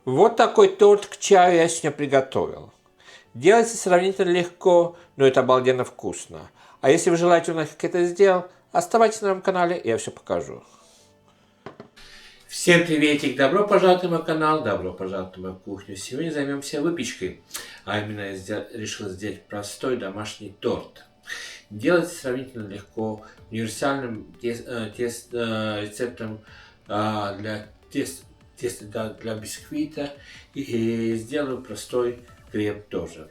Вот такой торт к чаю я сегодня приготовил. Делается сравнительно легко, но это обалденно вкусно. А если вы желаете узнать, как это сделал, оставайтесь на моем канале, я все покажу. Всем приветик, добро пожаловать на мой канал, добро пожаловать на мою кухню. Сегодня займемся выпечкой, а именно я решил сделать простой домашний торт. Делается сравнительно легко, универсальным рецептом для теста для бисквита, и сделаю простой крем тоже.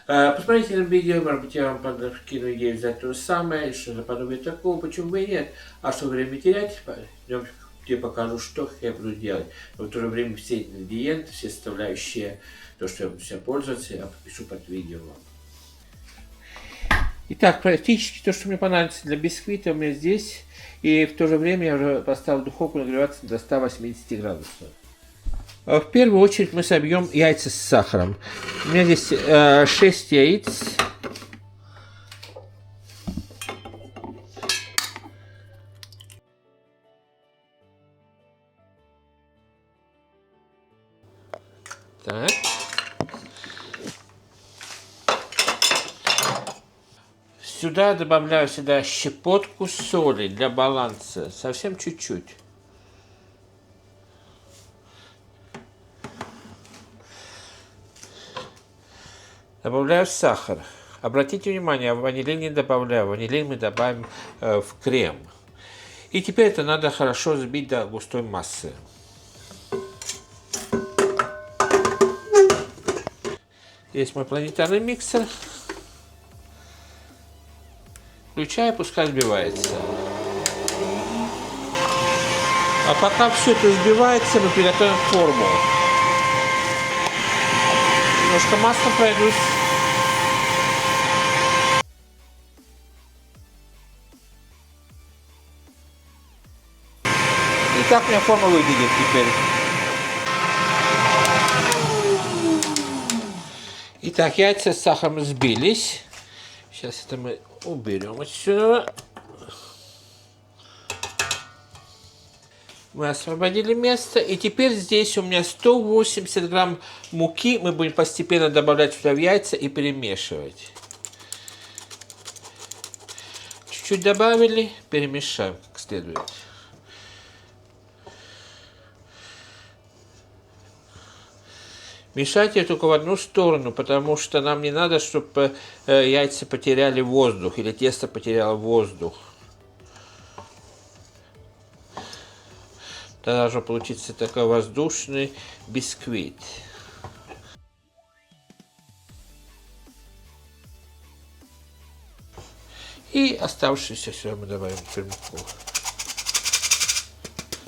Посмотрите на видео, может быть, я вам подкину идею взять то же самое, что-то подобие такого, почему бы и нет. А что время терять, пойдем, я покажу, что я буду делать. Но в то же время все ингредиенты, все составляющие, то, что я буду себя пользоваться, я подпишу под видео. Итак, практически то, что мне понадобится для бисквита, у меня здесь. И в то же время я уже поставил духовку нагреваться до 180 градусов. В первую очередь мы собьем яйца с сахаром. У меня здесь 6 яиц. Так. Сюда добавляю щепотку соли для баланса, совсем чуть-чуть. Добавляю сахар. Обратите внимание, ванилин не добавляю, ванилин мы добавим в крем. И теперь это надо хорошо взбить до густой массы. Есть мой планетарный миксер. Включаю, пускай взбивается. А пока все это взбивается, мы приготовим форму. Немножко масла пройдусь. И так у меня форма выглядит теперь. Итак, яйца с сахаром взбились. Сейчас это мы уберем отсюда. Мы освободили место. И теперь здесь у меня 180 грамм муки. Мы будем постепенно добавлять сюда в яйца и перемешивать. Чуть-чуть добавили, перемешаем как следует. Мешайте только в одну сторону, потому что нам не надо, чтобы яйца потеряли воздух или тесто потеряло воздух. Тогда должен получиться такой воздушный бисквит. И оставшееся все мы добавим в муку.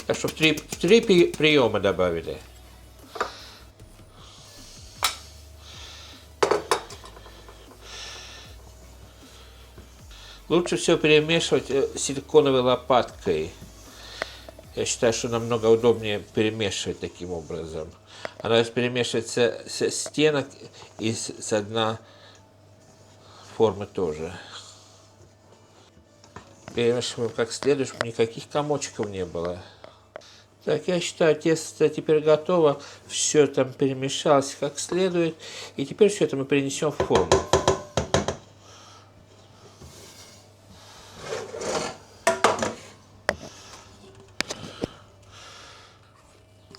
Так что в три приема добавили. Лучше все перемешивать силиконовой лопаткой. Я считаю, что намного удобнее перемешивать таким образом. Она перемешивается с стенок и с дна формы тоже. Перемешиваем как следует, чтобы никаких комочков не было. Так, я считаю, тесто теперь готово. Все там перемешалось как следует. И теперь все это мы перенесем в форму.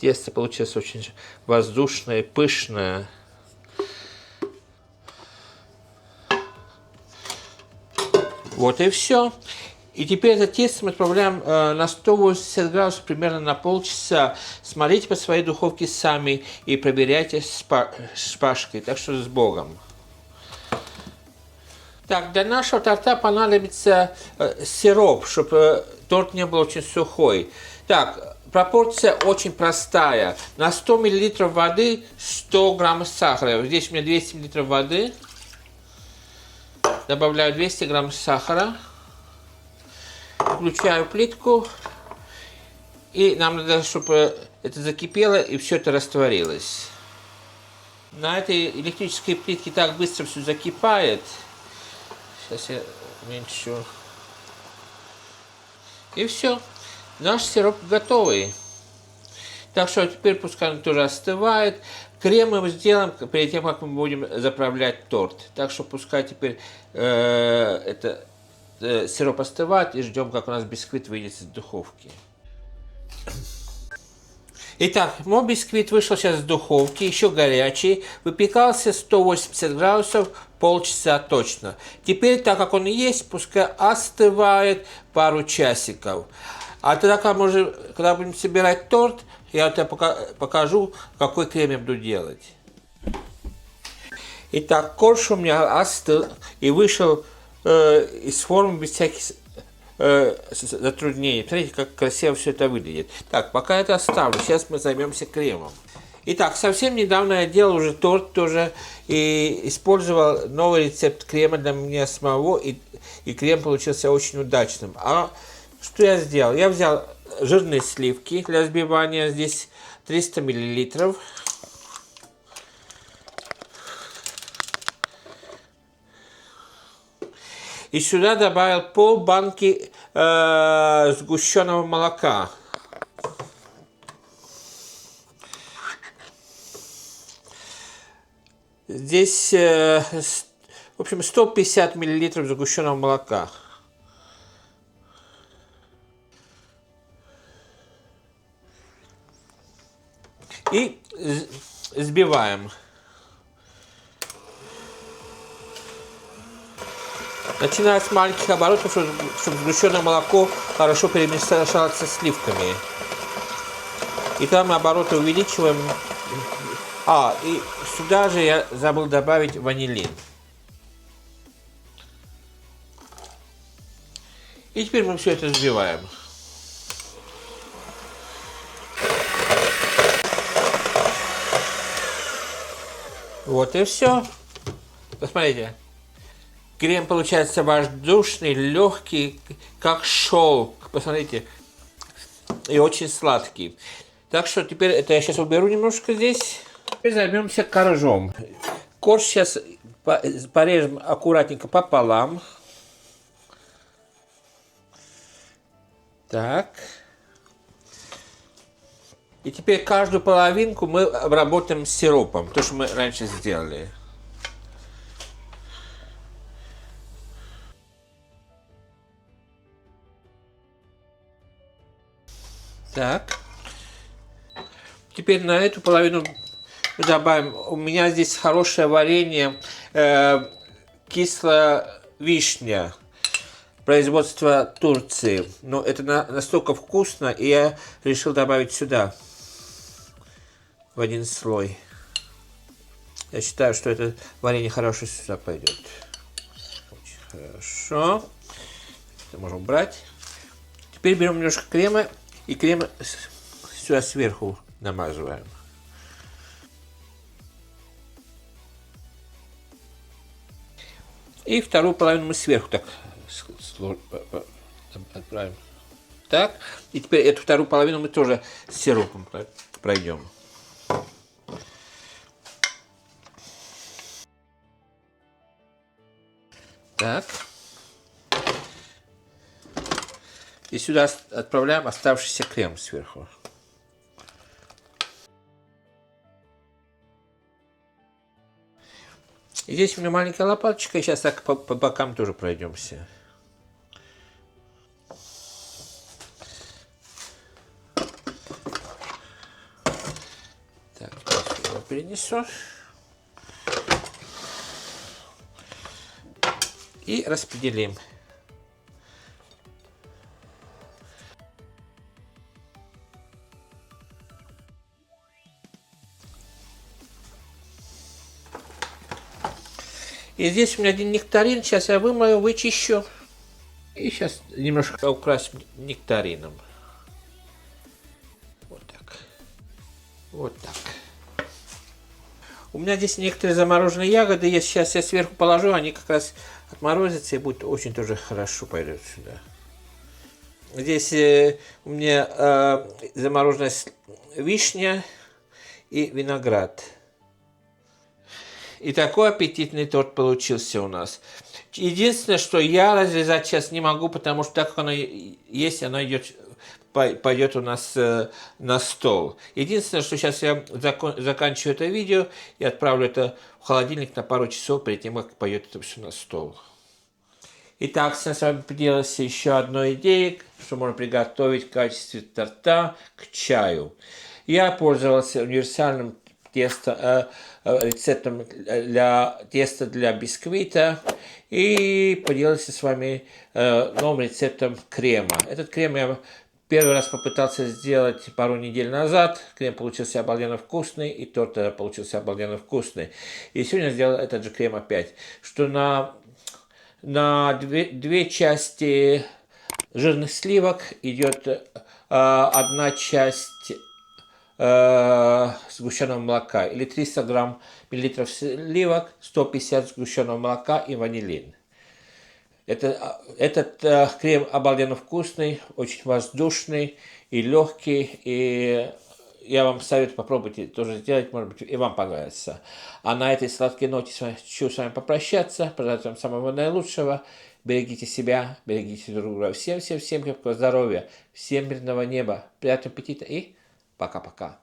Тесто получилось очень воздушное, пышное. Вот и все. И теперь это тесто мы отправляем на 180 градусов примерно на полчаса. Смотрите по своей духовке сами и проверяйте с шпажкой. Так что с Богом. Так, для нашего торта понадобится сироп, чтобы торт не был очень сухой. Так, пропорция очень простая. На 100 мл воды 100 граммов сахара. Здесь у меня 200 мл воды. Добавляю 200 граммов сахара. Включаю плитку И нам надо, чтобы это закипело и все это растворилось. На этой электрической плитке так быстро все закипает. Сейчас я уменьшу. И все. Наш сироп готовый. Так что теперь пускай он тоже остывает. Крем мы сделаем перед тем, как мы будем заправлять торт. Так что пускай теперь сироп остывает и ждем, как у нас бисквит выйдет из духовки. Итак, мой бисквит вышел сейчас из духовки, еще горячий, выпекался 180 градусов полчаса точно. Теперь, так как он есть, пускай остывает пару часиков. А тогда, когда будем собирать торт, я тебе покажу, какой крем я буду делать. Итак, корж у меня остыл и вышел из формы без всяких затруднений. Смотрите, как красиво все это выглядит. Так, пока это оставлю. Сейчас мы займемся кремом. Итак, совсем недавно я делал уже торт тоже и использовал новый рецепт крема для меня самого, и крем получился очень удачным. А что я сделал? Я взял жирные сливки для взбивания, здесь 300 мл. И сюда добавил полбанки сгущенного молока. Здесь, в общем, 150 мл сгущенного молока. И взбиваем. Начиная с маленьких оборотов, чтобы сгущенное молоко хорошо перемешалось со сливками. И там обороты увеличиваем. И сюда же я забыл добавить ванилин. И теперь мы все это взбиваем. Вот и все. Посмотрите. Крем получается воздушный, легкий, как шелк. Посмотрите. И очень сладкий. Так что теперь это я сейчас уберу немножко здесь. Теперь займемся коржом. Корж сейчас порежем аккуратненько пополам. Так. И теперь каждую половинку мы обработаем сиропом. То, что мы раньше сделали. Так. Теперь на эту половину добавим. У меня здесь хорошее варенье, кислая вишня, производство Турции. Но это настолько вкусно, и я решил добавить сюда в один слой. Я считаю, что это варенье хорошо сюда пойдет. Очень хорошо. Это можем убрать. Теперь берем немножко крема. И крем сюда сверху намазываем. И вторую половину мы сверху так отправим. Так. И теперь эту вторую половину мы тоже с сиропом пройдем. Так. И сюда отправляем оставшийся крем сверху. И здесь у меня маленькая лопаточка, и сейчас так по бокам тоже пройдемся. Так, сюда перенесу. И распределим. И здесь у меня один нектарин. Сейчас я вымою, вычищу. И сейчас немножко украсим нектарином. Вот так. Вот так. У меня здесь некоторые замороженные ягоды есть. Сейчас я сверху положу. Они как раз отморозятся и будет очень тоже хорошо пойдет сюда. Здесь у меня замороженная вишня и виноград. И такой аппетитный торт получился у нас. Единственное, что я разрезать сейчас не могу, потому что так как оно есть, оно пойдет у нас на стол. Единственное, что сейчас я заканчиваю это видео и отправлю это в холодильник на пару часов перед тем, как пойдет это все на стол. Итак, я с вами поделился еще одной идеей, что можно приготовить в качестве торта к чаю. Я пользовался универсальным рецептом для теста для бисквита и поделился с вами новым рецептом крема. Этот крем я первый раз попытался сделать пару недель назад. Крем получился обалденно вкусный, и торт получился обалденно вкусный. И сегодня сделал этот же крем опять. Что на две части жирных сливок идет одна часть сгущенного молока, или 300 грамм миллилитров сливок, 150 сгущенного молока и ванилин. Этот крем обалденно вкусный, очень воздушный и легкий, и я вам советую, попробуйте тоже сделать, может быть, и вам понравится. А на этой сладкой ноте хочу с вами попрощаться, пожелать вам самого наилучшего. Берегите себя, берегите друг друга. Всем крепкого здоровья, всем мирного неба, приятного аппетита и пока-пока.